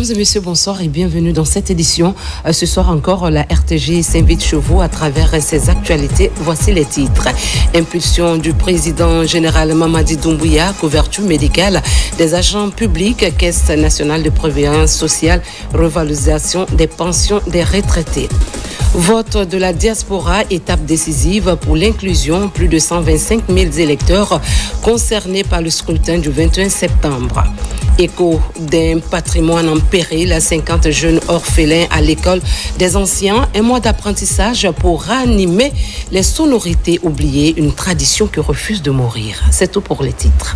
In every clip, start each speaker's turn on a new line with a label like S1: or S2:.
S1: Mesdames et messieurs, bonsoir et bienvenue dans cette édition. Ce soir encore, la RTG s'invite chez vous à travers ses actualités. Voici les titres. Impulsion du président général Mamadi Doumbouya, couverture médicale des agents publics, Caisse nationale de prévoyance sociale, revalorisation des pensions des retraités. Vote de la diaspora, étape décisive pour l'inclusion. Plus de 125 000 électeurs concernés par le scrutin du 21 septembre. Écho d'un patrimoine en péril, 50 jeunes orphelins à l'école des anciens. Un mois d'apprentissage pour ranimer les sonorités oubliées, une tradition qui refuse de mourir. C'est tout pour les titres.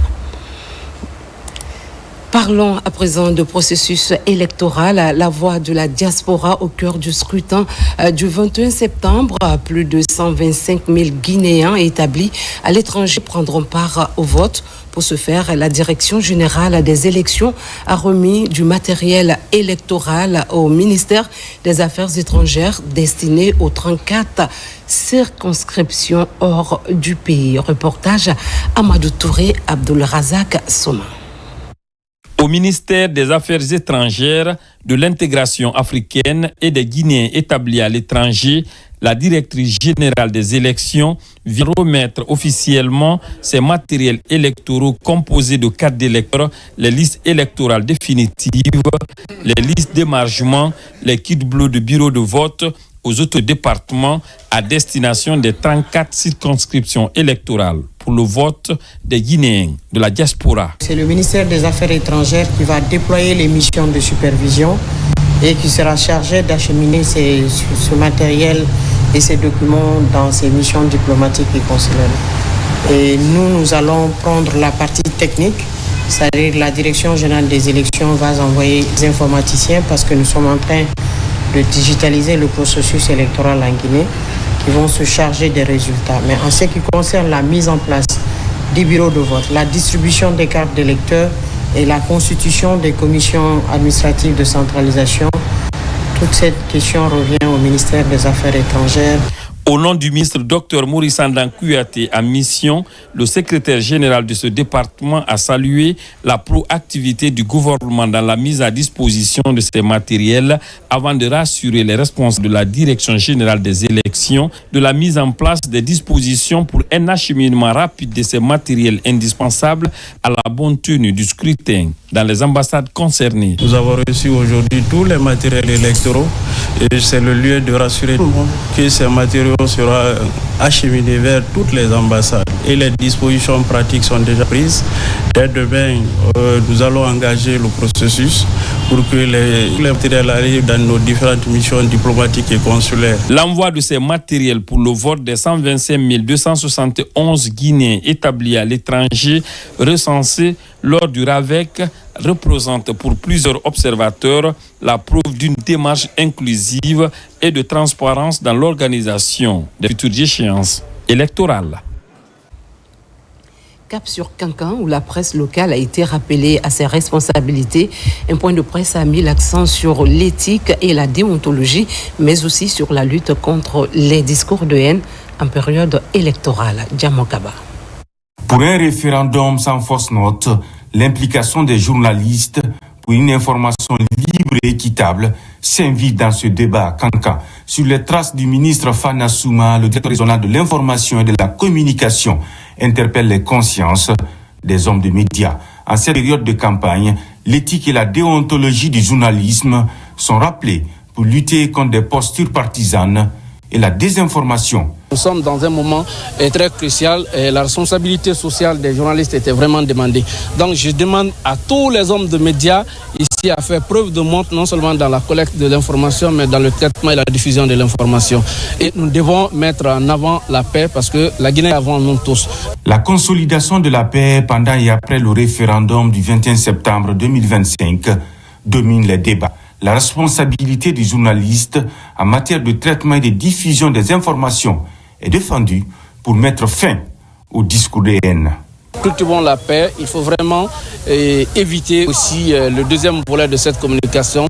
S1: Parlons à présent de processus électoral. La voix de la diaspora au cœur du scrutin du 21 septembre. Plus de 125 000 Guinéens établis à l'étranger prendront part au vote. Pour ce faire, la Direction générale des élections a remis du matériel électoral au ministère des Affaires étrangères destiné aux 34 circonscriptions hors du pays. Reportage Amadou Touré, Abdul Razak Soma.
S2: Au ministère des Affaires étrangères, de l'intégration africaine et des Guinéens établis à l'étranger, la directrice générale des élections vient remettre officiellement ces matériels électoraux composés de cartes d'électeurs, les listes électorales définitives, les listes d'émargement, les kits bleus de bureau de vote aux autres départements à destination des 34 circonscriptions électorales pour le vote des Guinéens de la diaspora.
S3: C'est le ministère des Affaires étrangères qui va déployer les missions de supervision et qui sera chargé d'acheminer ce matériel et ces documents dans ses missions diplomatiques et consulaires. Et nous allons prendre la partie technique, c'est-à-dire la Direction générale des élections va envoyer des informaticiens parce que nous sommes en train de digitaliser le processus électoral en Guinée qui vont se charger des résultats. Mais en ce qui concerne la mise en place des bureaux de vote, la distribution des cartes d'électeurs et la constitution des commissions administratives de centralisation, toute cette question revient au ministère des Affaires étrangères.
S2: Au nom du ministre Dr Maurice Andan Kouyaté à mission, le secrétaire général de ce département a salué la proactivité du gouvernement dans la mise à disposition de ces matériels avant de rassurer les responsables de la Direction générale des élections de la mise en place des dispositions pour un acheminement rapide de ces matériels indispensables à la bonne tenue du scrutin dans les ambassades concernées.
S4: Nous avons reçu aujourd'hui tous les matériels électoraux et c'est le lieu de rassurer tout le monde que ces matériaux sera acheminé vers toutes les ambassades et les dispositions pratiques sont déjà prises. Dès demain, nous allons engager le processus pour que les matériels arrivent dans nos différentes missions diplomatiques et consulaires.
S2: L'envoi de ces matériels pour le vote des 125 271 Guinéens établis à l'étranger recensés lors du RAVEC représente pour plusieurs observateurs la preuve d'une démarche inclusive et de transparence dans l'organisation des futures échéances électorales.
S1: Cap sur Cancan, où la presse locale a été rappelée à ses responsabilités. Un point de presse a mis l'accent sur l'éthique et la déontologie, mais aussi sur la lutte contre les discours de haine en période électorale. Djamokaba.
S5: Pour un référendum sans fausse note, l'implication des journalistes pour une information libre et équitable s'invite dans ce débat à Cancan. Sur les traces du ministre Fana Souma, le directeur régional de l'information et de la communication interpelle les consciences des hommes de médias. En cette période de campagne, l'éthique et la déontologie du journalisme sont rappelées pour lutter contre des postures partisanes et la désinformation.
S6: Nous sommes dans un moment très crucial et la responsabilité sociale des journalistes était vraiment demandée. Donc je demande à tous les hommes de médias ici à faire preuve de montre, non seulement dans la collecte de l'information, mais dans le traitement et la diffusion de l'information. Et nous devons mettre en avant la paix parce que la Guinée est avant nous tous.
S5: La consolidation de la paix pendant et après le référendum du 21 septembre 2025 domine les débats. La responsabilité du journaliste en matière de traitement et de diffusion des informations est défendue pour mettre fin au discours de haine.
S6: Cultivons la paix. Il faut vraiment éviter aussi le deuxième volet de cette communication,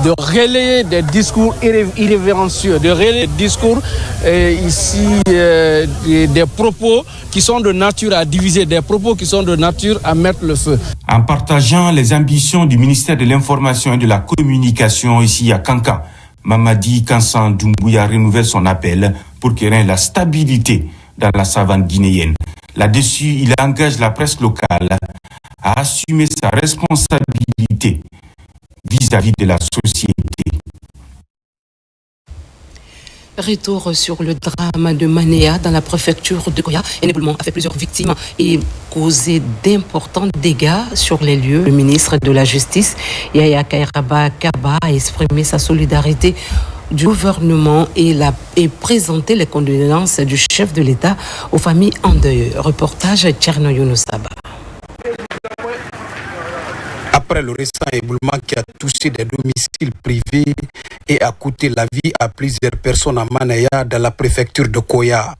S6: de relayer des discours irrévérencieux, de relayer des discours des propos qui sont de nature à diviser, des propos qui sont de nature à mettre le feu.
S5: En partageant les ambitions du ministère de l'Information et de la Communication ici à Kankan, Mamadi Kansan Doumbouya renouvelle son appel pour qu'il règne la stabilité dans la savane guinéenne. Là-dessus, il engage la presse locale à assumer sa responsabilité vis-à-vis de la société.
S1: Retour sur le drame de Manéa dans la préfecture de Koya. Un éboulement a fait plusieurs victimes et causé d'importants dégâts sur les lieux. Le ministre de la Justice, Yaya Kairaba Kaba, a exprimé sa solidarité du gouvernement et présenté les condoléances du chef de l'État aux familles en deuil. Reportage Tcherno Younoussaba.
S7: Après le récent éboulement qui a touché des domiciles privés et a coûté la vie à plusieurs personnes à Manaya dans la préfecture de Koya,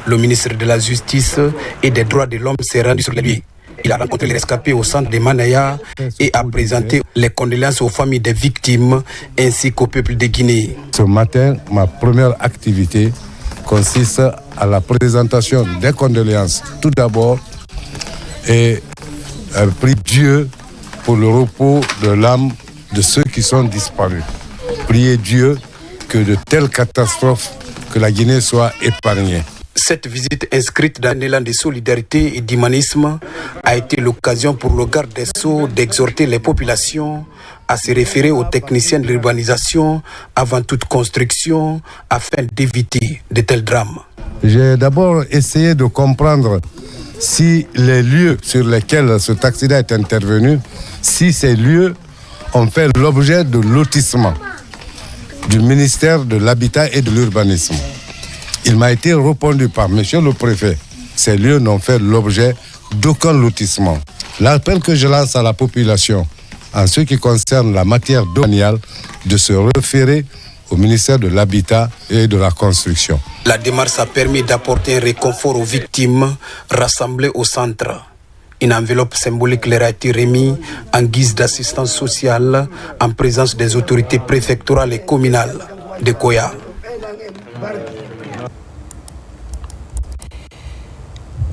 S7: le ministre de la Justice et des Droits de l'Homme s'est rendu sur les lieux. Il a rencontré les rescapés au centre de Manaya et a présenté les condoléances aux familles des victimes ainsi qu'au peuple de Guinée.
S8: Ce matin, ma première activité consiste à la présentation des condoléances. Tout d'abord, et prie Dieu pour le repos de l'âme de ceux qui sont disparus. Priez Dieu que de telles catastrophes, que la Guinée soit épargnée.
S7: Cette visite inscrite dans un élan de solidarité et d'humanisme a été l'occasion pour le garde des Sceaux d'exhorter les populations à se référer aux techniciens de l'urbanisation avant toute construction afin d'éviter de tels drames.
S8: J'ai d'abord essayé de comprendre si les lieux sur lesquels cet accident est intervenu, si ces lieux ont fait l'objet de lotissement du ministère de l'Habitat et de l'Urbanisme. Il m'a été répondu par monsieur le préfet, ces lieux n'ont fait l'objet d'aucun lotissement. L'appel que je lance à la population, en ce qui concerne la matière domaniale, de se référer au ministère de l'Habitat et de la Construction.
S7: La démarche a permis d'apporter un réconfort aux victimes rassemblées au centre. Une enveloppe symbolique leur a été remise en guise d'assistance sociale en présence des autorités préfectorales et communales de Koya.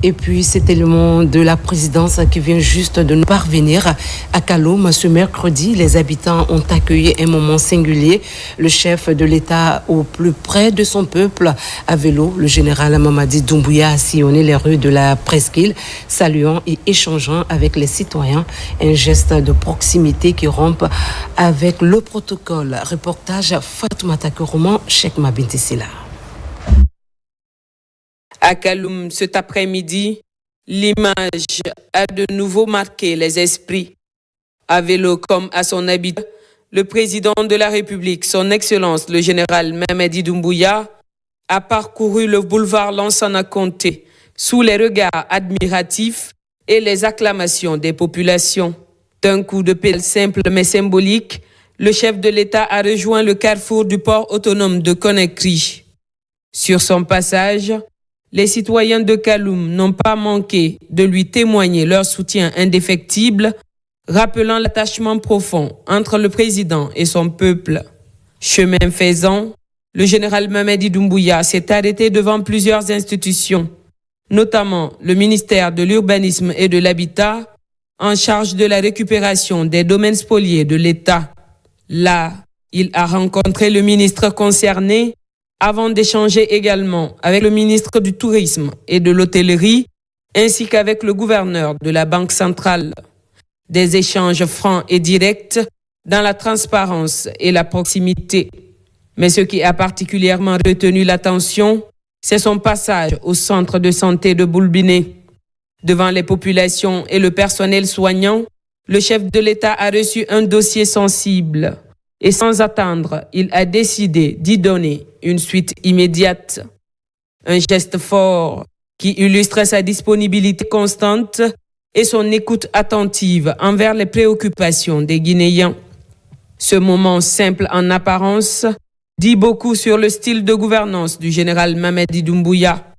S1: Et puis, cet élément de la présidence qui vient juste de nous parvenir à Kaloum. Ce mercredi, les habitants ont accueilli un moment singulier. Le chef de l'État au plus près de son peuple à vélo, le général Mamadi Doumbouya, a sillonné les rues de la presqu'île, saluant et échangeant avec les citoyens. Un geste de proximité qui rompt avec le protocole. Reportage Fatoumata Kourouman, Cheikh Mabinti Silla.
S9: À Kaloum, cet après-midi, l'image a de nouveau marqué les esprits. À vélo comme à son habitude, le président de la République, son Excellence, le général Mamadi Doumbouya, a parcouru le boulevard Lansana Conté sous les regards admiratifs et les acclamations des populations. D'un coup de pédale simple mais symbolique, le chef de l'État a rejoint le carrefour du port autonome de Conakry. Sur son passage, les citoyens de Kaloum n'ont pas manqué de lui témoigner leur soutien indéfectible, rappelant l'attachement profond entre le président et son peuple. Chemin faisant, le général Mamadi Doumbouya s'est arrêté devant plusieurs institutions, notamment le ministère de l'Urbanisme et de l'Habitat, en charge de la récupération des domaines spoliés de l'État. Là, il a rencontré le ministre concerné, avant d'échanger également avec le ministre du Tourisme et de l'Hôtellerie, ainsi qu'avec le gouverneur de la Banque centrale. Des échanges francs et directs dans la transparence et la proximité. Mais ce qui a particulièrement retenu l'attention, c'est son passage au centre de santé de Boulbiné. Devant les populations et le personnel soignant, le chef de l'État a reçu un dossier sensible. Et sans attendre, il a décidé d'y donner une suite immédiate. Un geste fort qui illustre sa disponibilité constante et son écoute attentive envers les préoccupations des Guinéens. Ce moment simple en apparence dit beaucoup sur le style de gouvernance du général Mamadi Doumbouya.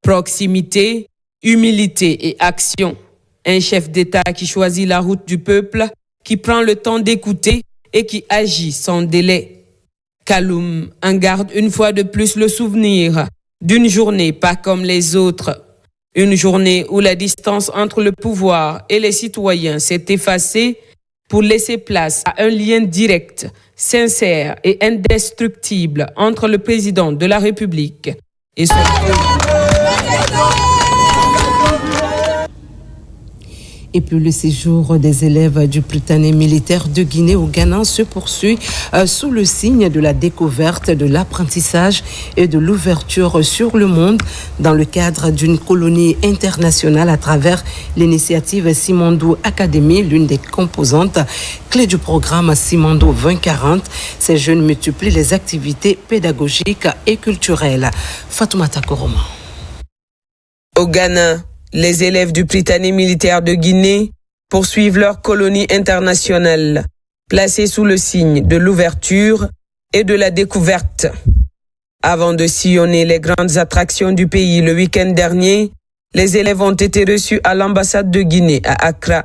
S9: Proximité, humilité et action. Un chef d'État qui choisit la route du peuple, qui prend le temps d'écouter et qui agit sans délai. Kaloum en garde une fois de plus le souvenir d'une journée pas comme les autres. Une journée où la distance entre le pouvoir et les citoyens s'est effacée pour laisser place à un lien direct, sincère et indestructible entre le président de la République et son peuple.
S1: Et puis le séjour des élèves du Prytanée militaire de Guinée au Ghana se poursuit sous le signe de la découverte, de l'apprentissage et de l'ouverture sur le monde dans le cadre d'une colonie internationale à travers l'initiative Simandou Academy, l'une des composantes clés du programme Simandou 2040. Ces jeunes multiplient les activités pédagogiques et culturelles. Fatoumata Koroma.
S9: Au Ghana, les élèves du Prytanée militaire de Guinée poursuivent leur colonie internationale, placée sous le signe de l'ouverture et de la découverte. Avant de sillonner les grandes attractions du pays le week-end dernier, les élèves ont été reçus à l'ambassade de Guinée à Accra.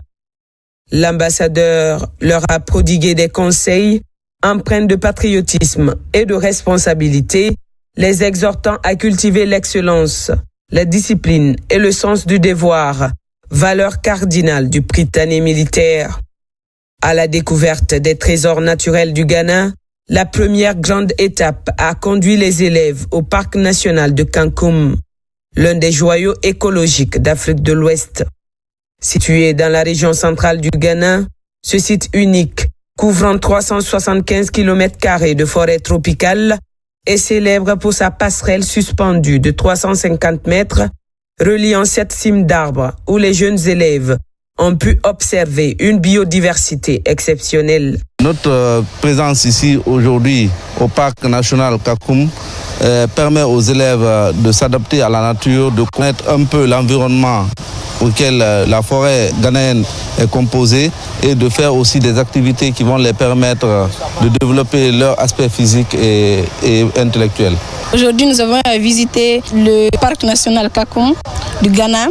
S9: L'ambassadeur leur a prodigué des conseils empreints de patriotisme et de responsabilité, les exhortant à cultiver l'excellence, la discipline et le sens du devoir, valeur cardinale du Prytanée militaire. À la découverte des trésors naturels du Ghana, la première grande étape a conduit les élèves au parc national de Kankoum, l'un des joyaux écologiques d'Afrique de l'Ouest. Situé dans la région centrale du Ghana, ce site unique, couvrant 375 km² de forêt tropicale, est célèbre pour sa passerelle suspendue de 350 mètres, reliant 7 cimes d'arbres où les jeunes élèves ont pu observer une biodiversité exceptionnelle.
S10: Notre présence ici aujourd'hui au parc national Kankoum permet aux élèves de s'adapter à la nature, de connaître un peu l'environnement auquel la forêt ghanéenne est composée et de faire aussi des activités qui vont les permettre de développer leur aspect physique et intellectuel.
S11: Aujourd'hui, nous avons visité le parc national Kankoum du Ghana.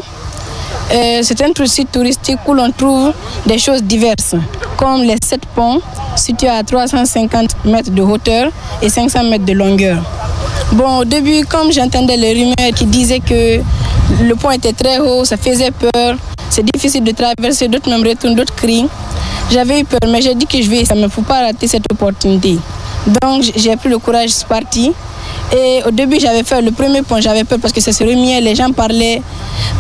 S11: C'est un site touristique où l'on trouve des choses diverses, comme les 7 ponts situés à 350 mètres de hauteur et 500 mètres de longueur. Bon, au début, comme j'entendais les rumeurs qui disaient que le pont était très haut, ça faisait peur, c'est difficile de traverser, d'autres même retournent, d'autres crient. J'avais eu peur, mais j'ai dit que je vais essayer, mais il ne faut pas rater cette opportunité. Donc j'ai pris le courage, je suis partie. Et au début, j'avais fait le premier pont, j'avais peur parce que ça se remuait, les gens parlaient.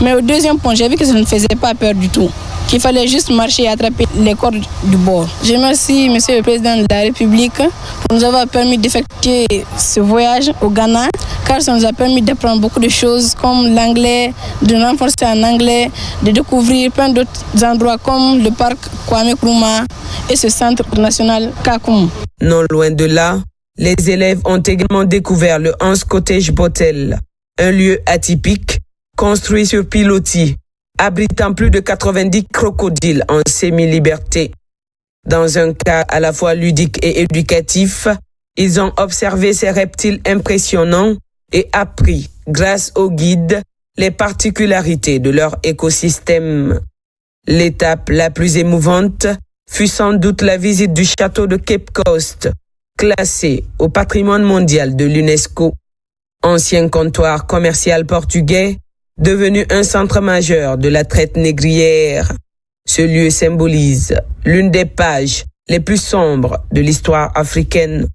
S11: Mais au deuxième pont, j'ai vu que ça ne faisait pas peur du tout, qu'il fallait juste marcher et attraper les cordes du bord. Je remercie Monsieur le Président de la République pour nous avoir permis d'effectuer ce voyage au Ghana, car ça nous a permis d'apprendre beaucoup de choses comme l'anglais, de renforcer en anglais, de découvrir plein d'autres endroits comme le parc Kwame Nkrumah et ce centre national Kankoum.
S9: Non loin de là, les élèves ont également découvert le Hans Cottage Botel, un lieu atypique construit sur pilotis, abritant plus de 90 crocodiles en semi-liberté. Dans un cas à la fois ludique et éducatif, ils ont observé ces reptiles impressionnants et appris, grâce aux guides, les particularités de leur écosystème. L'étape la plus émouvante fut sans doute la visite du château de Cape Coast, classé au patrimoine mondial de l'UNESCO. Ancien comptoir commercial portugais, devenu un centre majeur de la traite négrière. Ce lieu symbolise l'une des pages les plus sombres de l'histoire africaine.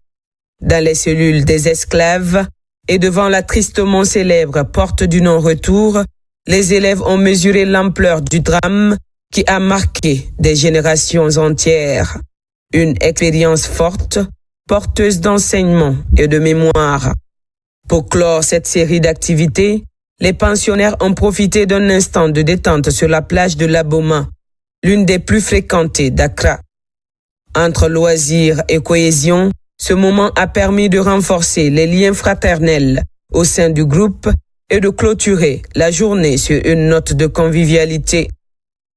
S9: Dans les cellules des esclaves et devant la tristement célèbre porte du non-retour, les élèves ont mesuré l'ampleur du drame qui a marqué des générations entières. Une expérience forte, porteuse d'enseignement et de mémoire. Pour clore cette série d'activités, les pensionnaires ont profité d'un instant de détente sur la plage de l'Aboma, l'une des plus fréquentées d'Accra. Entre loisirs et cohésion, ce moment a permis de renforcer les liens fraternels au sein du groupe et de clôturer la journée sur une note de convivialité.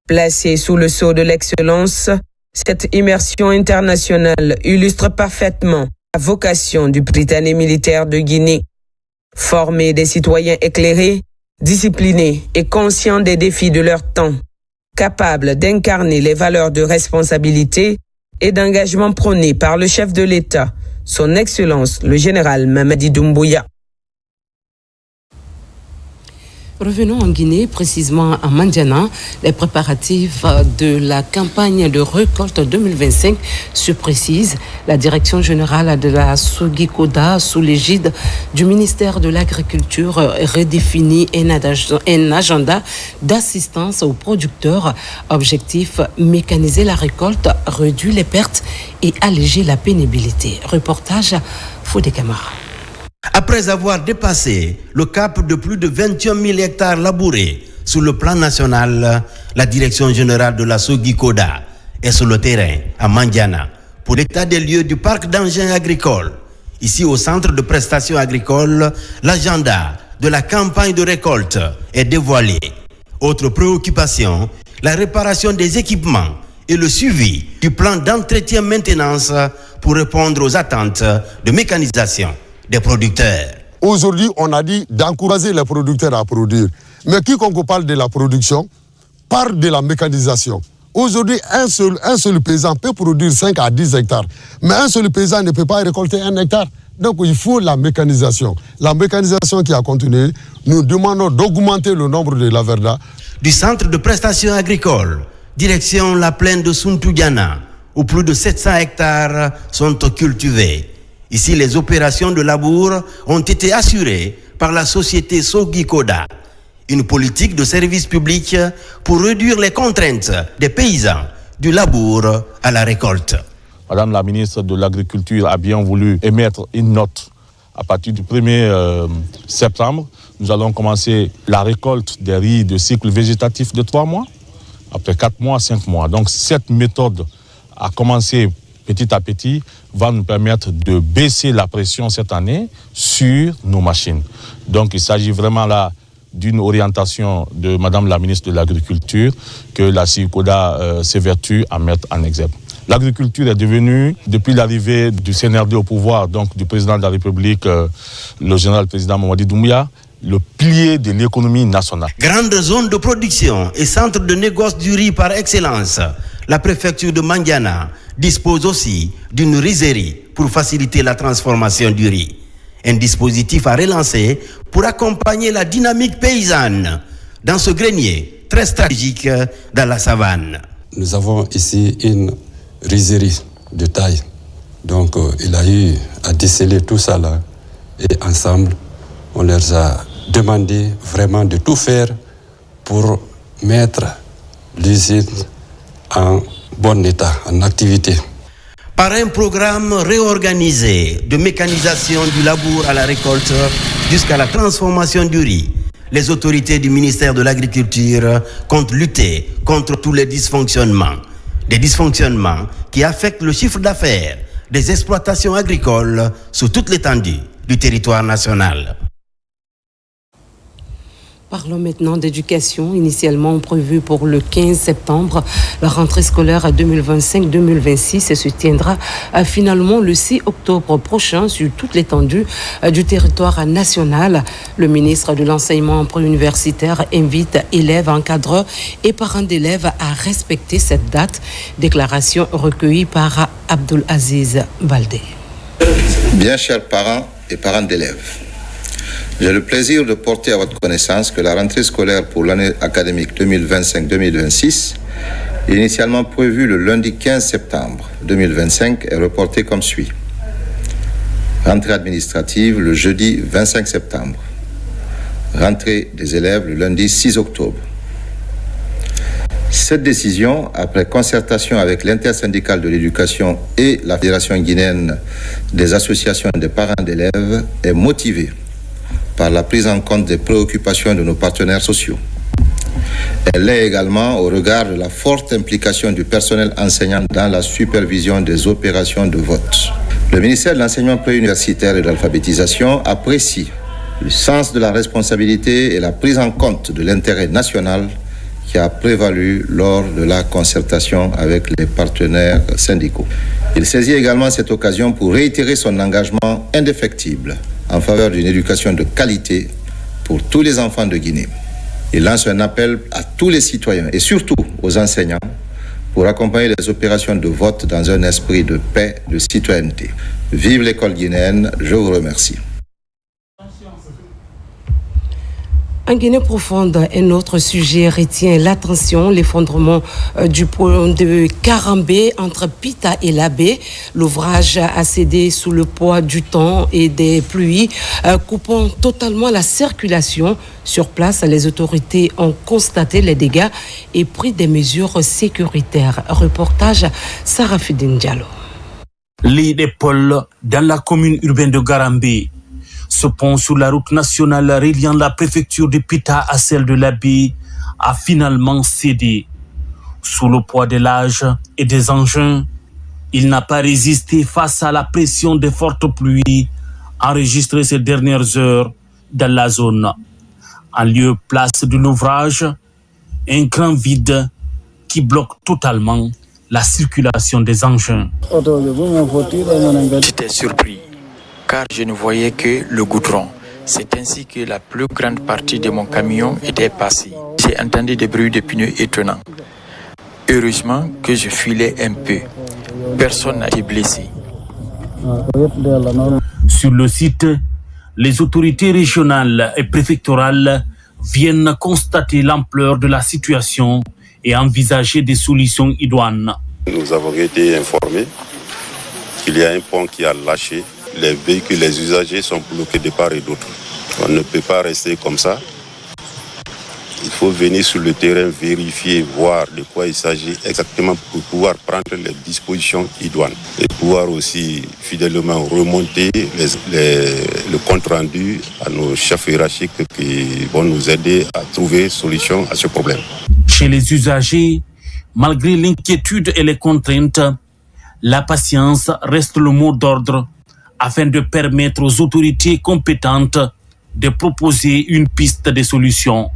S9: Placée sous le sceau de l'excellence, cette immersion internationale illustre parfaitement la vocation du Prytanée militaire de Guinée. Former des citoyens éclairés, Disciplinés et conscients des défis de leur temps, capables d'incarner les valeurs de responsabilité et d'engagement prônées par le chef de l'État, son Excellence le général Mamadi Doumbouya.
S1: Revenons en Guinée, précisément à Mandiana. Les préparatifs de la campagne de récolte 2025 se précisent. La direction générale de la Sogikoda, sous l'égide du ministère de l'Agriculture, redéfinit un agenda d'assistance aux producteurs. Objectif, mécaniser la récolte, réduire les pertes et alléger la pénibilité. Reportage Fodé Camara.
S12: Après avoir dépassé le cap de plus de 21 000 hectares labourés sur le plan national, la direction générale de la Sogikoda est sur le terrain à Mandiana pour l'état des lieux du parc d'engins agricoles. Ici au centre de prestations agricoles, l'agenda de la campagne de récolte est dévoilé. Autre préoccupation, la réparation des équipements et le suivi du plan d'entretien-maintenance pour répondre aux attentes de mécanisation des producteurs.
S13: Aujourd'hui, on a dit d'encourager les producteurs à produire. Mais quiconque parle de la production, parle de la mécanisation. Aujourd'hui, un seul paysan peut produire 5 à 10 hectares. Mais un seul paysan ne peut pas récolter 1 hectare. Donc, il faut la mécanisation. La mécanisation qui a continué, nous demandons d'augmenter le nombre de laverdas.
S12: Du centre de prestations agricoles, direction la plaine de Suntudiana, où plus de 700 hectares sont cultivés. Ici, les opérations de labour ont été assurées par la société Sogikoda. Une politique de service public pour réduire les contraintes des paysans du labour à la récolte.
S14: Madame la ministre de l'Agriculture a bien voulu émettre une note. À partir du 1er septembre, nous allons commencer la récolte des riz de cycle végétatif de 3 mois, après 4 mois, 5 mois. Donc cette méthode a commencé petit à petit, va nous permettre de baisser la pression cette année sur nos machines. Donc il s'agit vraiment là d'une orientation de Madame la ministre de l'Agriculture que la Sogikoda s'évertue à mettre en exergue. L'agriculture est devenue, depuis l'arrivée du CNRD au pouvoir, donc du président de la République, le général président Mamadi Doumbouya, le pilier de l'économie nationale.
S12: Grande zone de production et centre de négoce du riz par excellence, la préfecture de Mandiana dispose aussi d'une rizerie pour faciliter la transformation du riz. Un dispositif à relancer pour accompagner la dynamique paysanne dans ce grenier très stratégique dans la savane.
S15: Nous avons ici une rizerie de taille. Donc il a eu à déceler tout ça là. Et ensemble, on leur a demandé vraiment de tout faire pour mettre l'usine en bon état, en activité.
S12: Par un programme réorganisé de mécanisation du labour à la récolte jusqu'à la transformation du riz, les autorités du ministère de l'Agriculture comptent lutter contre tous les dysfonctionnements. Des dysfonctionnements qui affectent le chiffre d'affaires des exploitations agricoles sur toute l'étendue du territoire national.
S1: Parlons maintenant d'éducation. Initialement prévue pour le 15 septembre, la rentrée scolaire 2025-2026 se tiendra finalement le 6 octobre prochain sur toute l'étendue du territoire national. Le ministre de l'Enseignement préuniversitaire invite élèves, encadreurs et parents d'élèves à respecter cette date. Déclaration recueillie par Abdul Aziz Baldé.
S16: Bien chers parents et parents d'élèves, j'ai le plaisir de porter à votre connaissance que la rentrée scolaire pour l'année académique 2025-2026, initialement prévue le lundi 15 septembre 2025, est reportée comme suit. Rentrée administrative le jeudi 25 septembre. Rentrée des élèves le lundi 6 octobre. Cette décision, après concertation avec l'intersyndicale de l'éducation et la Fédération guinéenne des associations des parents d'élèves, est motivée par la prise en compte des préoccupations de nos partenaires sociaux. Elle l'est également au regard de la forte implication du personnel enseignant dans la supervision des opérations de vote. Le ministère de l'Enseignement préuniversitaire et de l'Alphabétisation apprécie le sens de la responsabilité et la prise en compte de l'intérêt national qui a prévalu lors de la concertation avec les partenaires syndicaux. Il saisit également cette occasion pour réitérer son engagement indéfectible en faveur d'une éducation de qualité pour tous les enfants de Guinée. Il lance un appel à tous les citoyens et surtout aux enseignants pour accompagner les opérations de vote dans un esprit de paix, de citoyenneté. Vive l'école guinéenne, je vous remercie.
S1: En Guinée profonde, un autre sujet retient l'attention, l'effondrement du pont de Karambé entre Pita et Labé. L'ouvrage a cédé sous le poids du temps et des pluies, coupant totalement la circulation. Sur place, les autorités ont constaté les dégâts et pris des mesures sécuritaires. Reportage Sarah Fidine Diallo.
S17: L'île d'Épaule dans la commune urbaine de Karambé. Ce pont sur la route nationale reliant la préfecture de Pita à celle de Labé a finalement cédé. Sous le poids de l'âge et des engins, il n'a pas résisté face à la pression des fortes pluies enregistrées ces dernières heures dans la zone. En lieu place de l'ouvrage, un grand vide qui bloque totalement la circulation des engins.
S18: J'étais surpris, car je ne voyais que le goudron. C'est ainsi que la plus grande partie de mon camion était passée. J'ai entendu des bruits de pneus étonnants. Heureusement que je filais un peu. Personne n'a été blessé.
S17: Sur le site, les autorités régionales et préfectorales viennent constater l'ampleur de la situation et envisager des solutions idoines.
S19: Nous avons été informés qu'il y a un pont qui a lâché. Les véhicules, les usagers sont bloqués de part et d'autre. On ne peut pas rester comme ça. Il faut venir sur le terrain, vérifier, voir de quoi il s'agit exactement pour pouvoir prendre les dispositions idoines et pouvoir aussi fidèlement remonter le compte rendu à nos chefs hiérarchiques qui vont nous aider à trouver solution à ce problème.
S17: Chez les usagers, malgré l'inquiétude et les contraintes, la patience reste le mot d'ordre afin de permettre aux autorités compétentes de proposer une piste de solution.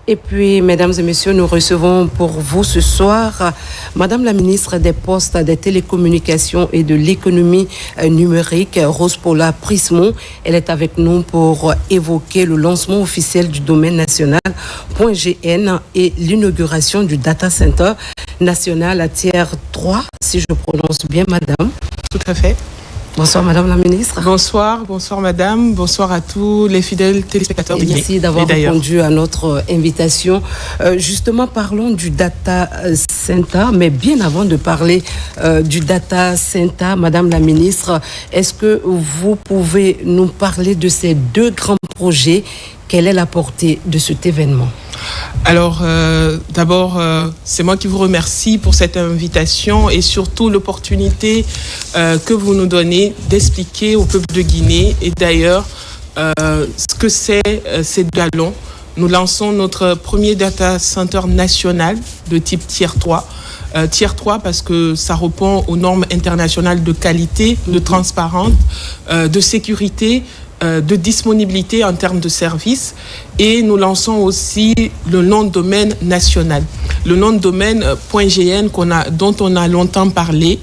S1: Et puis, mesdames et messieurs, nous recevons pour vous ce soir Madame la ministre des Postes, des Télécommunications et de l'Économie numérique, Rose Paula Prismon. Elle est avec nous pour évoquer le lancement officiel du domaine national .gn et l'inauguration du Data Center national à Tier 3, si je prononce bien, madame.
S20: Tout à fait.
S1: Bonsoir Madame la Ministre.
S20: Bonsoir Madame, bonsoir à tous les fidèles téléspectateurs.
S1: Merci d'avoir répondu à notre invitation. Justement, parlons du Data Center, mais bien avant de parler du Data Center, Madame la Ministre, est-ce que vous pouvez nous parler de ces deux grands projets? Quelle est la portée de cet événement?
S20: Alors, d'abord, c'est moi qui vous remercie pour cette invitation et surtout l'opportunité que vous nous donnez d'expliquer au peuple de Guinée et d'ailleurs ce que c'est ces jalons. Nous lançons notre premier data center national de type Tier 3. Tier 3 parce que ça répond aux normes internationales de qualité, de transparence, de sécurité, de disponibilité en termes de services, et nous lançons aussi le nom de domaine national. Le nom de domaine .gn dont on a longtemps parlé.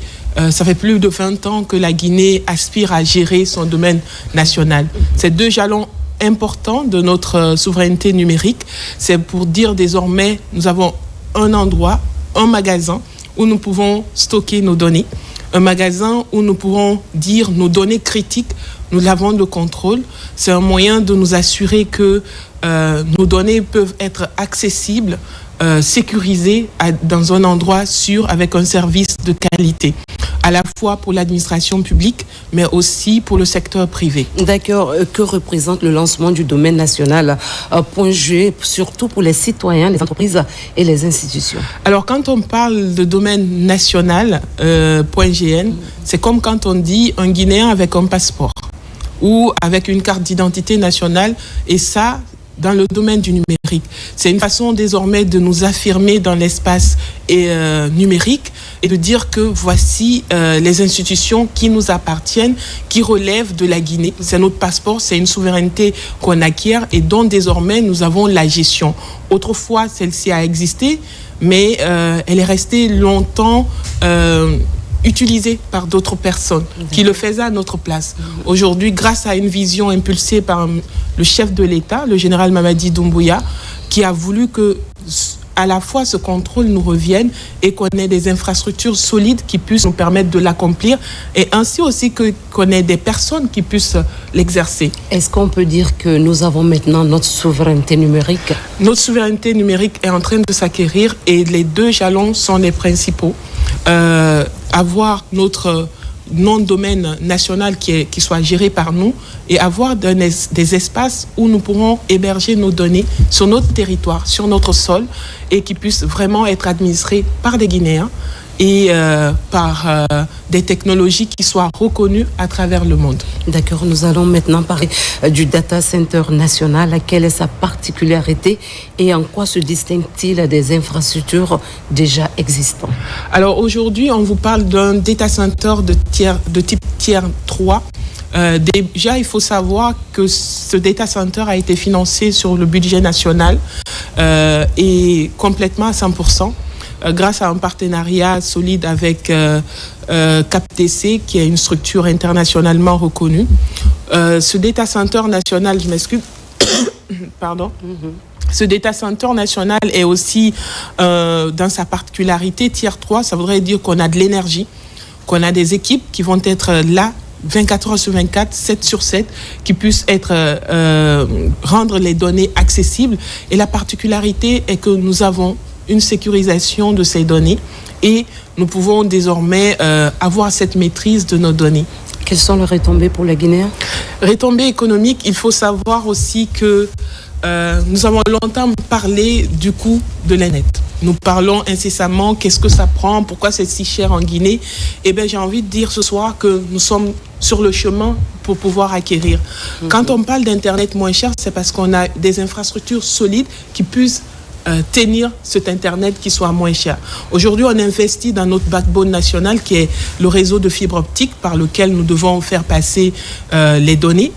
S20: Ça fait plus de 20 ans que la Guinée aspire à gérer son domaine national. Ces deux jalons importants de notre souveraineté numérique, c'est pour dire désormais nous avons un endroit, un magasin où nous pouvons stocker nos données, un magasin où nous pourrons dire nos données critiques, nous avons le contrôle. C'est un moyen de nous assurer que nos données peuvent être accessibles, sécurisées dans un endroit sûr avec un service de qualité, à la fois pour l'administration publique, mais aussi pour le secteur privé.
S1: D'accord. Que représente le lancement du domaine national .g, surtout pour les citoyens, les entreprises et les institutions?
S20: Alors, quand on parle de domaine national .gn, c'est comme quand on dit un Guinéen avec un passeport ou avec une carte d'identité nationale, et ça, dans le domaine du numérique. C'est une façon désormais de nous affirmer dans l'espace numérique et de dire que voici les institutions qui nous appartiennent, qui relèvent de la Guinée. C'est notre passeport, c'est une souveraineté qu'on acquiert et dont désormais nous avons la gestion. Autrefois, celle-ci a existé, mais elle est restée longtemps utilisé par d'autres personnes qui le faisaient à notre place. Aujourd'hui, grâce à une vision impulsée par le chef de l'État, le général Mamadi Doumbouya, qui a voulu que à la fois ce contrôle nous revienne et qu'on ait des infrastructures solides qui puissent nous permettre de l'accomplir et ainsi aussi qu'on ait des personnes qui puissent l'exercer.
S1: Est-ce qu'on peut dire que nous avons maintenant notre souveraineté numérique?
S20: Notre souveraineté numérique est en train de s'acquérir et les deux jalons sont les principaux. Avoir notre nom de domaine national qui soit géré par nous et avoir des espaces où nous pourrons héberger nos données sur notre territoire, sur notre sol et qui puissent vraiment être administrés par des Guinéens et par des technologies qui soient reconnues à travers le monde.
S1: D'accord, nous allons maintenant parler du Data Center national. Quelle est sa particularité et en quoi se distingue-t-il des infrastructures déjà existantes?
S20: Alors aujourd'hui, on vous parle d'un Data Center de type Tier 3. Déjà, il faut savoir que ce data center a été financé sur le budget national et complètement à 100%. Grâce à un partenariat solide avec CapDC, qui est une structure internationalement reconnue. Ce data center national, je m'excuse, pardon. Ce data center national est aussi, dans sa particularité, Tier 3, ça voudrait dire qu'on a de l'énergie, qu'on a des équipes qui vont être là 24 heures sur 24, 7 sur 7, qui puissent rendre les données accessibles. Et la particularité est que nous avons une sécurisation de ces données et nous pouvons désormais avoir cette maîtrise de nos données.
S1: Quelles sont les retombées pour les Guinéens?
S20: Retombées économiques, il faut savoir aussi que nous avons longtemps parlé du coût de l'Internet. Nous parlons incessamment, qu'est-ce que ça prend, pourquoi c'est si cher en Guinée. Eh bien, j'ai envie de dire ce soir que nous sommes sur le chemin pour pouvoir acquérir. Quand on parle d'Internet moins cher, c'est parce qu'on a des infrastructures solides qui puissent tenir cet Internet qui soit moins cher. Aujourd'hui, on investit dans notre backbone national qui est le réseau de fibre optique par lequel nous devons faire passer les données.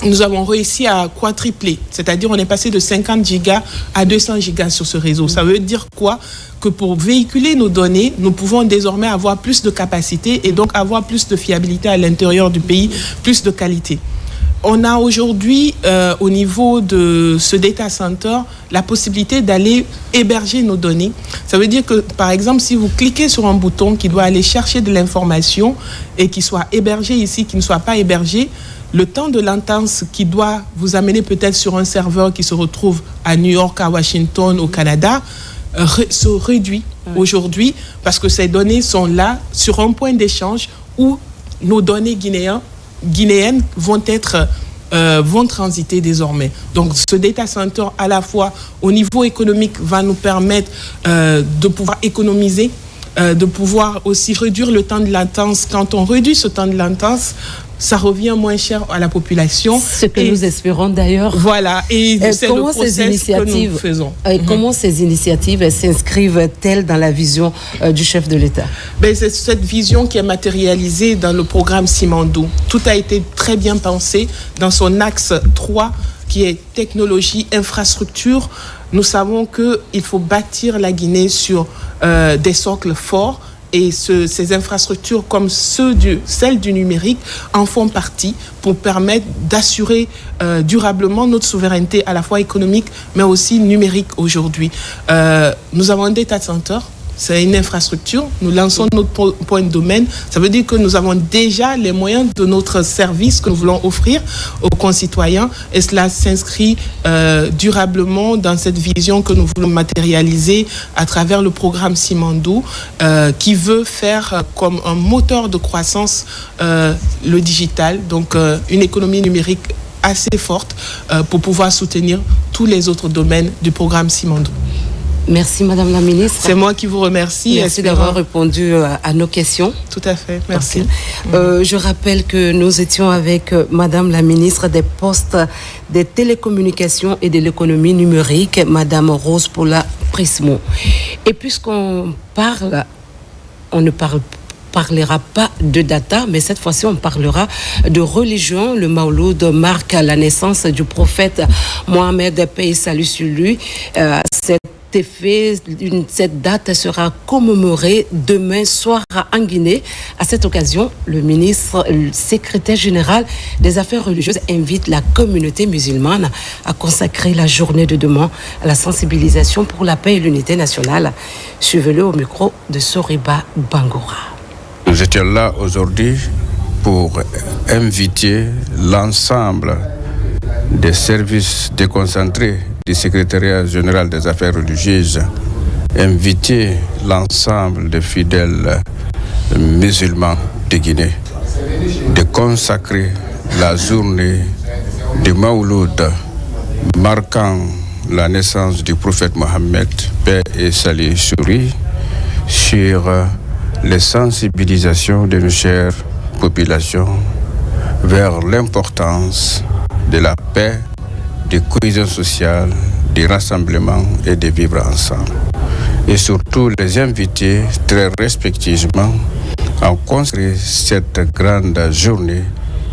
S20: Nous avons réussi à quadrupler, c'est-à-dire on est passé de 50 gigas à 200 gigas sur ce réseau. Ça veut dire quoi? Que pour véhiculer nos données, nous pouvons désormais avoir plus de capacité et donc avoir plus de fiabilité à l'intérieur du pays, plus de qualité. On a aujourd'hui, au niveau de ce data center, la possibilité d'aller héberger nos données. Ça veut dire que, par exemple, si vous cliquez sur un bouton qui doit aller chercher de l'information et qui soit hébergé ici, qui ne soit pas hébergé, le temps de latence qui doit vous amener peut-être sur un serveur qui se retrouve à New York, à Washington, au Canada, se réduit aujourd'hui parce que ces données sont là sur un point d'échange où nos données guinéennes vont transiter désormais. Donc ce data center, à la fois au niveau économique, va nous permettre de pouvoir économiser, de pouvoir aussi réduire le temps de latence. Quand on réduit ce temps de latence, ça revient moins cher à la population.
S1: Ce que nous espérons d'ailleurs.
S20: Voilà, et c'est le process que nous faisons.
S1: Comment ces initiatives s'inscrivent-elles dans la vision du chef de l'État?
S20: C'est cette vision qui est matérialisée dans le programme Simandou. Tout a été très bien pensé dans son axe 3, qui est technologie, infrastructure. Nous savons qu'il faut bâtir la Guinée sur des socles forts. Et ces infrastructures comme celles du numérique en font partie pour permettre d'assurer durablement notre souveraineté à la fois économique mais aussi numérique aujourd'hui. Nous avons un data center, c'est une infrastructure, nous lançons notre point de domaine, ça veut dire que nous avons déjà les moyens de notre service que nous voulons offrir aux concitoyens et cela s'inscrit durablement dans cette vision que nous voulons matérialiser à travers le programme Simandou qui veut faire comme un moteur de croissance le digital, donc une économie numérique assez forte pour pouvoir soutenir tous les autres domaines du programme Simandou.
S1: Merci Madame la Ministre.
S20: C'est moi qui vous remercie.
S1: Merci d'avoir répondu à nos questions.
S20: Tout à fait, merci.
S1: Je rappelle que nous étions avec Madame la Ministre des Postes, des Télécommunications et de l'économie numérique, Madame Rose Paula Prismo. Et puisqu'on parle, on ne parlera pas de data, mais cette fois-ci, on parlera de religion. Le Mawloud marque la naissance du prophète Mohamed, paix et salut sur lui. Cette cet effet, cette date sera commémorée demain soir en Guinée. À cette occasion, le ministre, le secrétaire général des Affaires religieuses invite la communauté musulmane à consacrer la journée de demain à la sensibilisation pour la paix et l'unité nationale. Suivez-le au micro de Soriba Bangoura.
S21: Nous étions là aujourd'hui pour inviter l'ensemble des services déconcentrés du secrétariat général des affaires religieuses, inviter l'ensemble des fidèles musulmans de Guinée de consacrer la journée de Mawlud marquant la naissance du prophète Mohammed, paix et salut sur lui, sur les sensibilisations de nos chères populations vers l'importance de la paix, de cohésion sociale, du rassemblement et de vivre ensemble. Et surtout les inviter très respectueusement à consacrer cette grande journée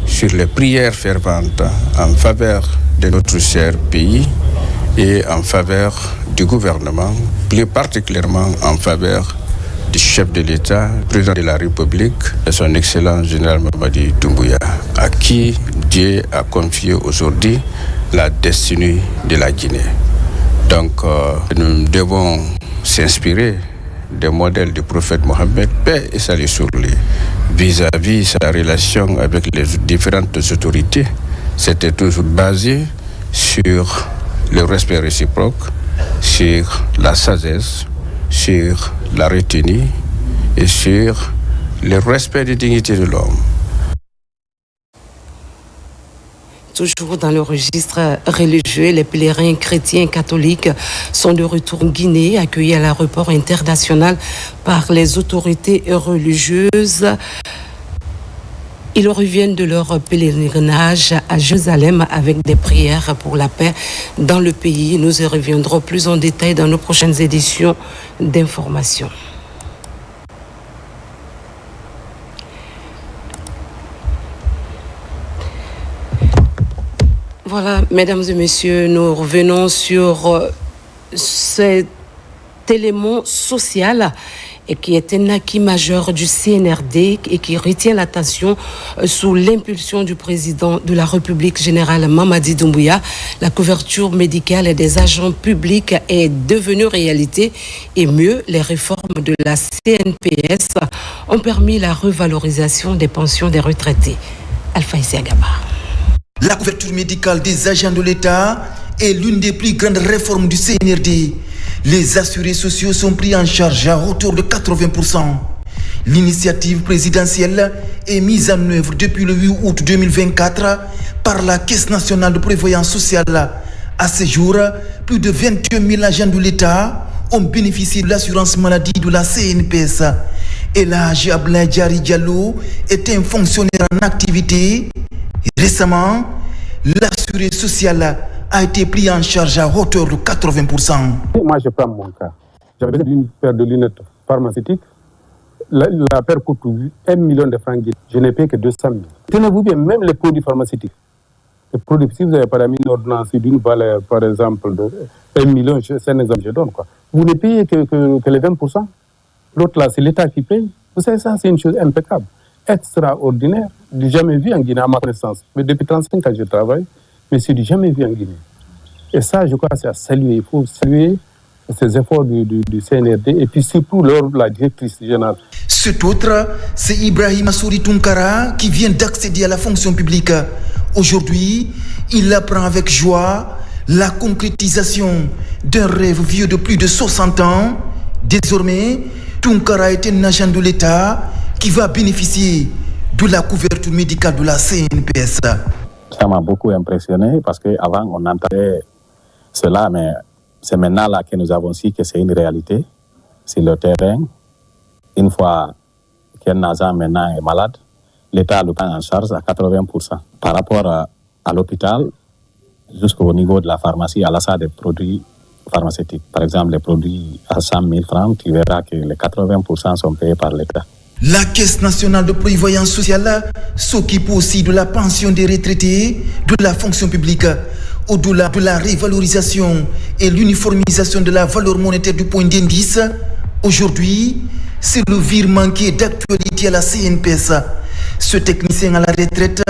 S21: sur les prières ferventes en faveur de notre cher pays et en faveur du gouvernement, plus particulièrement en faveur du chef de l'État, président de la République, et son excellence général Mamadi Doumbouya, à qui Dieu a confié aujourd'hui la destinée de la Guinée. Donc, nous devons s'inspirer des modèles du prophète Mohammed, paix et salut sur lui, vis-à-vis sa relation avec les différentes autorités. C'était toujours basé sur le respect réciproque, sur la sagesse, sur la retenue et sur le respect des dignités de l'homme.
S1: Toujours dans le registre religieux, les pèlerins chrétiens catholiques sont de retour en Guinée, accueillis à l'aéroport international par les autorités religieuses. Ils reviennent de leur pèlerinage à Jérusalem avec des prières pour la paix dans le pays. Nous y reviendrons plus en détail dans nos prochaines éditions d'information. Voilà, mesdames et messieurs, nous revenons sur cet élément social et qui est un acquis majeur du CNRD et qui retient l'attention sous l'impulsion du président de la République générale Mamadi Doumbouya. La couverture médicale des agents publics est devenue réalité et mieux, les réformes de la CNPS ont permis la revalorisation des pensions des retraités. Alpha Isiagaba.
S22: La couverture médicale des agents de l'État est l'une des plus grandes réformes du CNRD. Les assurés sociaux sont pris en charge à hauteur de 80%. L'initiative présidentielle est mise en œuvre depuis le 8 août 2024 par la Caisse nationale de prévoyance sociale. À ce jour, plus de 21 000 agents de l'État ont bénéficié de l'assurance maladie de la CNPS. Elhadji Abdoulaye Diary Diallo est un fonctionnaire en activité. Récemment, l'assuré social a été pris en charge à hauteur de 80%.
S23: Moi, je prends mon cas. J'avais besoin d'une paire de lunettes pharmaceutiques. La paire coûte 1 million de francs. Je n'ai payé que 200 000. Tenez-vous bien, même les produits pharmaceutiques. Les produits, si vous avez pas mis une ordonnance d'une valeur, par exemple, de 1 million, c'est un exemple que je donne, quoi. Vous ne payez que les 20%. L'autre là, c'est l'État qui paye. Vous savez, ça, c'est une chose impeccable. Extraordinaire, du jamais vu en Guinée à ma connaissance. Mais depuis 35 ans je travaille, mais c'est du jamais vu en Guinée. Et ça, je crois, c'est à saluer. Il faut saluer ces efforts du CNRD et puis surtout la directrice générale.
S22: Cet autre, c'est Ibrahim Assouri Tunkara qui vient d'accéder à la fonction publique. Aujourd'hui, il apprend avec joie la concrétisation d'un rêve vieux de plus de 60 ans. Désormais, Tunkara est un agent de l'État qui va bénéficier de la couverture médicale de la CNPS.
S24: Ça m'a beaucoup impressionné parce qu'avant on entendait cela, mais c'est maintenant là que nous avons su que c'est une réalité sur le terrain. Une fois qu'un agent maintenant est malade, l'État le prend en charge à 80%. Par rapport à l'hôpital, jusqu'au niveau de la pharmacie, à l'achat des produits pharmaceutiques. Par exemple, les produits à 100 000 francs, tu verras que les 80% sont payés par l'État.
S22: La Caisse nationale de prévoyance sociale s'occupe aussi de la pension des retraités de la fonction publique. Au-delà de la révalorisation et l'uniformisation de la valeur monétaire du point d'indice, aujourd'hui, c'est le virement qui est d'actualité à la CNPS. Ce technicien à la retraite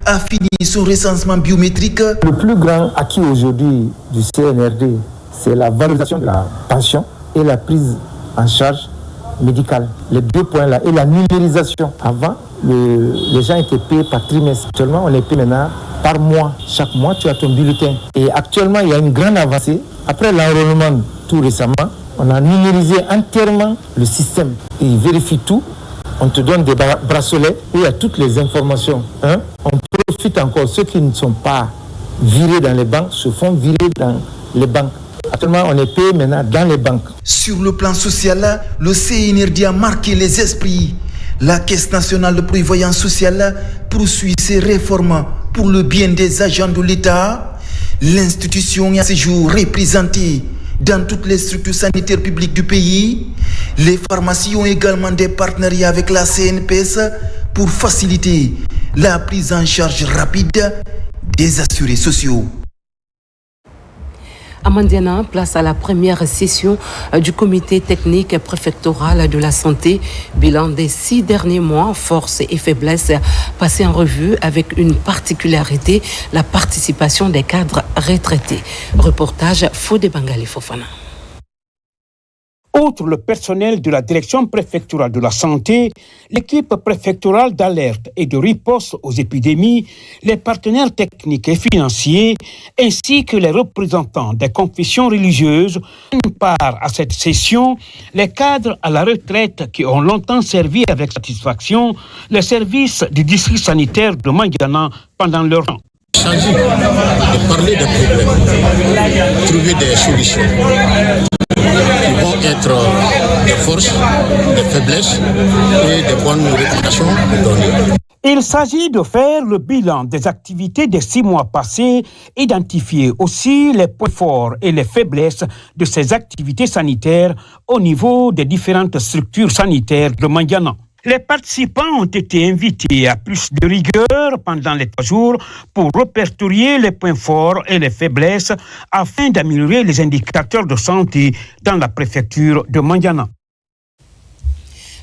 S22: a fini son recensement biométrique.
S2: Le plus grand acquis aujourd'hui du CNRD, c'est la valorisation de la pension et la prise en charge médicale. Les deux points-là et la numérisation. Avant, les gens étaient payés par trimestre. Actuellement, on est payé maintenant par mois. Chaque mois, tu as ton bulletin. Et actuellement, il y a une grande avancée. Après l'enrôlement tout récemment, on a numérisé entièrement le système. Et ils vérifient tout. On te donne des bracelets où il y a toutes les informations. On profite encore. Ceux qui ne sont pas virés dans les banques se font virer dans les banques. Actuellement, on est payé maintenant dans les banques.
S22: Sur le plan social, le CNRD a marqué les esprits. La Caisse nationale de prévoyance sociale poursuit ses réformes pour le bien des agents de l'État. L'institution est à ce jour représentée dans toutes les structures sanitaires publiques du pays. Les pharmacies ont également des partenariats avec la CNPS pour faciliter la prise en charge rapide des assurés sociaux.
S1: À Mandiana, place à la première session du comité technique préfectoral de la santé. Bilan des 6 derniers mois, forces et faiblesses passées en revue avec une particularité, la participation des cadres retraités. Reportage Fodé Bangali Fofana.
S3: Outre le personnel de la direction préfectorale de la santé, l'équipe préfectorale d'alerte et de riposte aux épidémies, les partenaires techniques et financiers, ainsi que les représentants des confessions religieuses, prennent part à cette session, les cadres à la retraite qui ont longtemps servi avec satisfaction les services du district sanitaire de Mandiana pendant leur temps.
S4: Changer de parler des problèmes, trouver des solutions qui vont être des forces, des faiblesses et des bonnes recommandations à donner.
S3: Il s'agit de faire le bilan des activités des 6 mois passés, identifier aussi les points forts et les faiblesses de ces activités sanitaires au niveau des différentes structures sanitaires de Mandiana. Les participants ont été invités à plus de rigueur pendant les 3 jours pour répertorier les points forts et les faiblesses afin d'améliorer les indicateurs de santé dans la préfecture de Mandiana.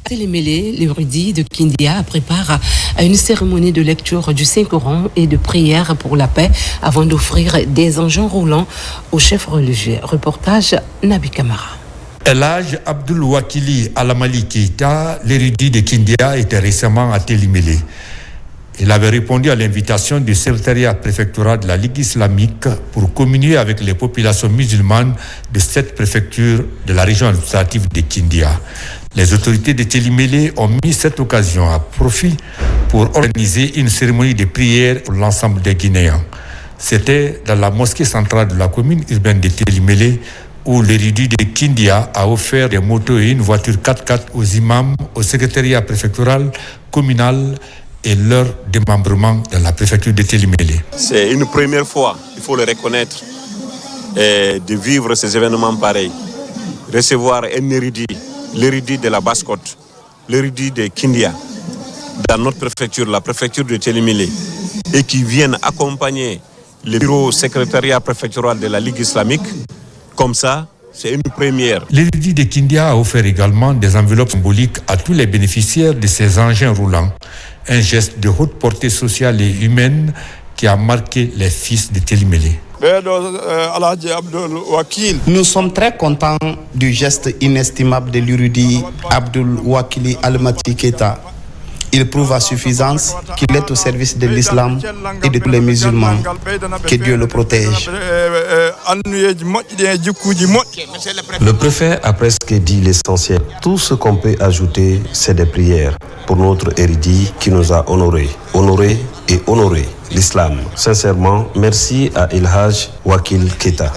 S1: Télémélé, l'érudit de Kindia prépare une cérémonie de lecture du Saint-Coran et de prière pour la paix avant d'offrir des engins roulants aux chefs religieux. Reportage Nabi Kamara.
S6: Elhaj Abdul Wakili Alamali Keita, l'érudit de Kindia, était récemment à Télémélé. Il avait répondu à l'invitation du secrétariat préfectoral de la Ligue islamique pour communier avec les populations musulmanes de cette préfecture de la région administrative de Kindia. Les autorités de Télémélé ont mis cette occasion à profit pour organiser une cérémonie de prière pour l'ensemble des Guinéens. C'était dans la mosquée centrale de la commune urbaine de Télémélé où l'érudit de Kindia a offert des motos et une voiture 4x4 aux imams, au secrétariat préfectoral, communal et leur démembrement dans la préfecture de Télémélé.
S25: C'est une première fois, il faut le reconnaître, de vivre ces événements pareils. Recevoir un érudit, l'érudit de la Basse-Côte, l'érudit de Kindia, dans notre préfecture, la préfecture de Télémélé, et qui viennent accompagner le bureau secrétariat préfectoral de la Ligue islamique. Comme ça, c'est une première.
S6: L'érudit de Kindia a offert également des enveloppes symboliques à tous les bénéficiaires de ces engins roulants. Un geste de haute portée sociale et humaine qui a marqué les fils de Télémélé.
S26: Nous sommes très contents du geste inestimable de l'érudit Abdul Wakili Almati Keita. Il prouve à suffisance qu'il est au service de l'islam et de tous les musulmans. Que Dieu le protège.
S27: Le préfet a presque dit l'essentiel. Tout ce qu'on peut ajouter, c'est des prières pour notre érudit qui nous a honorés et honoré l'islam. Sincèrement, merci à Elhaj Wakil Keita.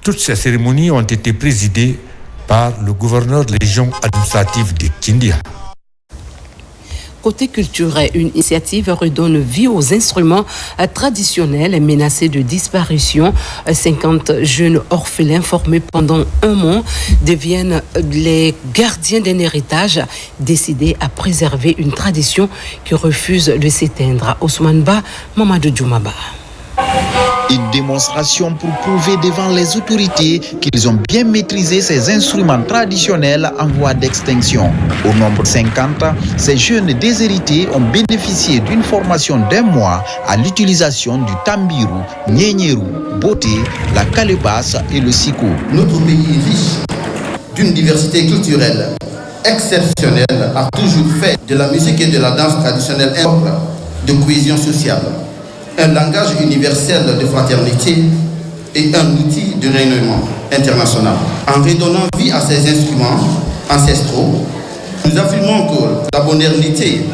S6: Toutes ces cérémonies ont été présidées par le gouverneur de la région administrative de Kindia.
S1: Côté culturel, une initiative redonne vie aux instruments traditionnels menacés de disparition. 50 jeunes orphelins formés pendant 1 mois deviennent les gardiens d'un héritage décidés à préserver une tradition qui refuse de s'éteindre. Ousmane Ba, Mamadou Djoumaba.
S22: Une démonstration pour prouver devant les autorités qu'ils ont bien maîtrisé ces instruments traditionnels en voie d'extinction. Au nombre de 50, ces jeunes déshérités ont bénéficié d'une formation d'1 mois à l'utilisation du tambiru, nyényéru, boté, la calebasse et le siko.
S26: Notre pays est riche d'une diversité culturelle exceptionnelle, a toujours fait de la musique et de la danse traditionnelle un socle de cohésion sociale, un langage universel de fraternité et un outil de rayonnement international. En redonnant vie à ces instruments ancestraux, nous affirmons que la modernité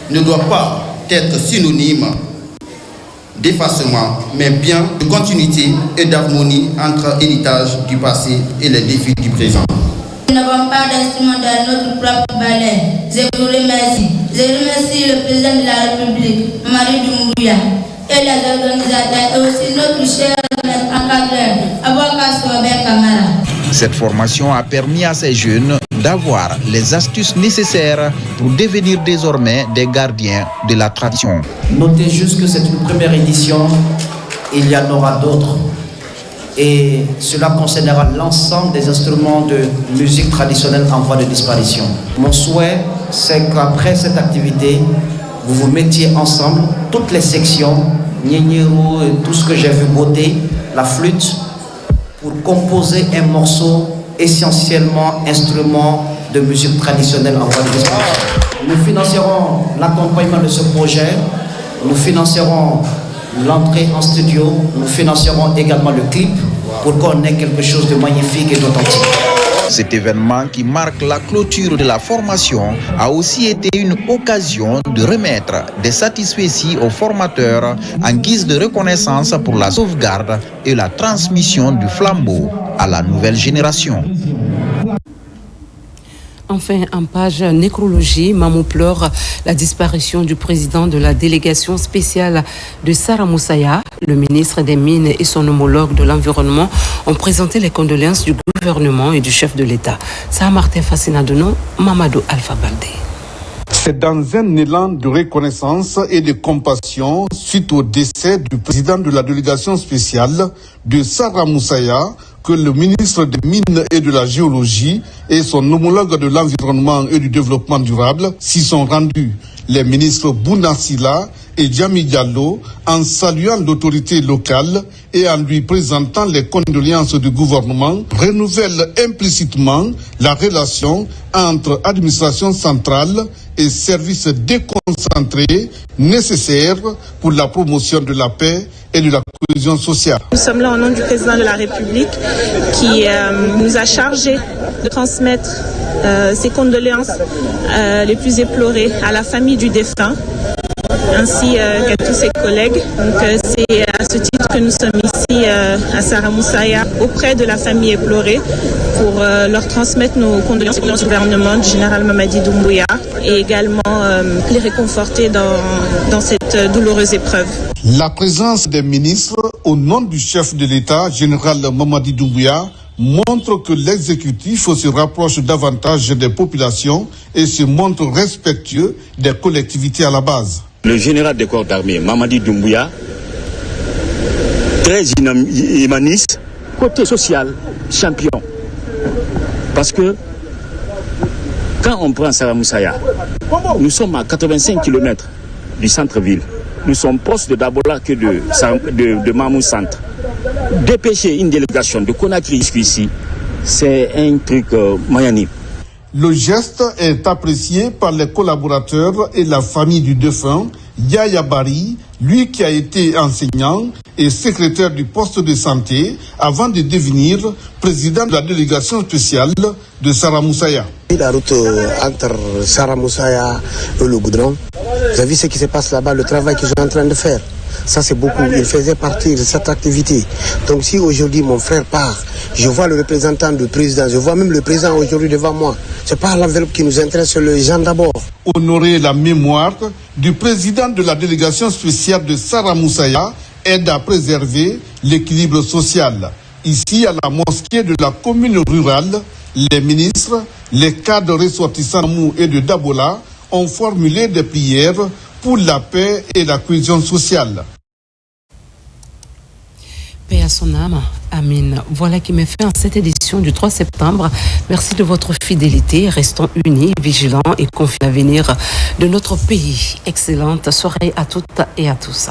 S26: ne doit pas être synonyme d'effacement, mais bien de continuité et d'harmonie entre l'héritage du passé et les défis du présent.
S5: Nous n'avons pas d'instrument dans notre propre ballet. Je vous remercie. Je remercie le président de la République, Mamadi Doumbouya, et les organisateurs, et aussi notre cher encadreur, Aboka Souabé Kamara.
S22: Cette formation a permis à ces jeunes d'avoir les astuces nécessaires pour devenir désormais des gardiens de la tradition.
S7: Notez juste que c'est une première édition, il y en aura d'autres. Et cela concernera l'ensemble des instruments de musique traditionnelle en voie de disparition. Mon souhait, c'est qu'après cette activité, vous vous mettiez ensemble, toutes les sections, Nyényéro et tout ce que j'ai vu beauté, la flûte, pour composer un morceau essentiellement instrument de musique traditionnelle en voie de disparition. Nous financerons l'accompagnement de ce projet, nous financerons l'entrée en studio, nous financerons également le clip pour qu'on ait quelque chose de magnifique et d'authentique.
S22: Cet événement qui marque la clôture de la formation a aussi été une occasion de remettre des satisfecits aux formateurs en guise de reconnaissance pour la sauvegarde et la transmission du flambeau à la nouvelle génération.
S1: Enfin, en page nécrologie, Mamou pleure la disparition du président de la délégation spéciale de Sara Moussaya. Le ministre des Mines et son homologue de l'Environnement ont présenté les condoléances du gouvernement et du chef de l'État. Ça Martin Fascinadono, Mamadou Alpha Baldé.
S8: C'est dans un élan de reconnaissance et de compassion suite au décès du président de la délégation spéciale de Sara Moussaya que le ministre des Mines et de la Géologie et son homologue de l'Environnement et du Développement durable s'y sont rendus. Les ministres Bouna Silla et Djami Diallo en saluant l'autorité locale et en lui présentant les condoléances du gouvernement renouvellent implicitement la relation entre administration centrale et services déconcentrés nécessaires pour la promotion de la paix et de la cohésion sociale.
S9: Nous sommes là au nom du président de la République qui nous a chargé de transmettre ses condoléances les plus éplorées à la famille du défunt ainsi qu'à tous ses collègues. Donc c'est à ce titre que nous sommes ici à Sara Moussaya auprès de la famille éplorée pour leur transmettre nos condoléances au gouvernement du général Mamadi Doumbouya et également les réconforter dans cette douloureuse épreuve.
S8: La présence des ministres au nom du chef de l'État, général Mamadi Doumbouya, montre que l'exécutif se rapproche davantage des populations et se montre respectueux des collectivités à la base.
S10: Le général des corps d'armée, Mamadi Doumbouya, très humaniste, côté social, champion. Parce que quand on prend Sara Moussaya, nous sommes à 85 km du centre-ville. Nous sommes proches de Dabola que de Mamou Centre. Dépêcher une délégation de Conakry jusqu'ici, c'est un truc magnanime.
S8: Le geste est apprécié par les collaborateurs et la famille du défunt, Yaya Bari, lui qui a été enseignant et secrétaire du poste de santé avant de devenir président de la délégation spéciale de Sara Moussaya.
S11: La route entre Sara Moussaya et le goudron, vous avez vu ce qui se passe là-bas, le travail qu'ils sont en train de faire. Ça c'est beaucoup, il faisait partie de cette activité. Donc si aujourd'hui mon frère part, je vois le représentant du président, je vois même le président aujourd'hui devant moi. C'est pas l'enveloppe qui nous intéresse, c'est le gens d'abord.
S8: Honorer la mémoire du président de la délégation spéciale de Sara Moussaya aide à préserver l'équilibre social. Ici, à la mosquée de la commune rurale, les ministres, les cadres ressortissants Mou et de Dabola ont formulé des prières pour la paix et la cohésion sociale.
S1: Paix à son âme. Amen. Voilà qui met fin à cette édition du 3 septembre. Merci de votre fidélité. Restons unis, vigilants et confiants à l'avenir de notre pays. Excellente soirée à toutes et à tous.